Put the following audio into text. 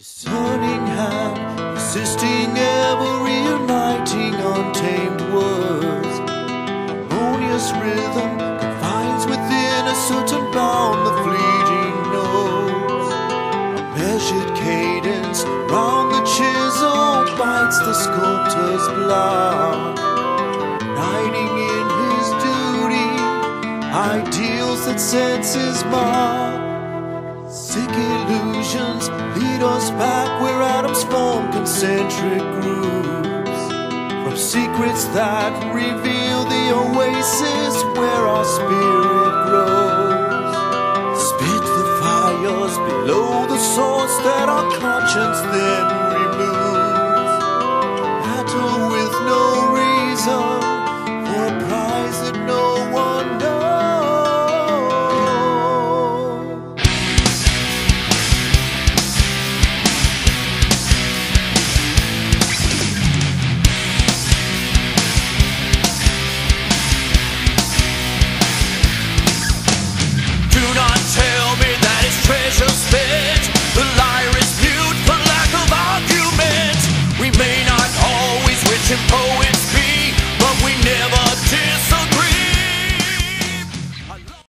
His turning hand, resisting ever reuniting untamed words. Harmonious rhythm confines within a certain bound the fleeting notes. A measured cadence round the chisel bites the sculptor's blood, uniting in his duty ideals that senses mark. Sick illusions lead us back where atoms form concentric groups, from secrets that reveal the oasis where our spirit grows. Spit the fires below the source that our conscience then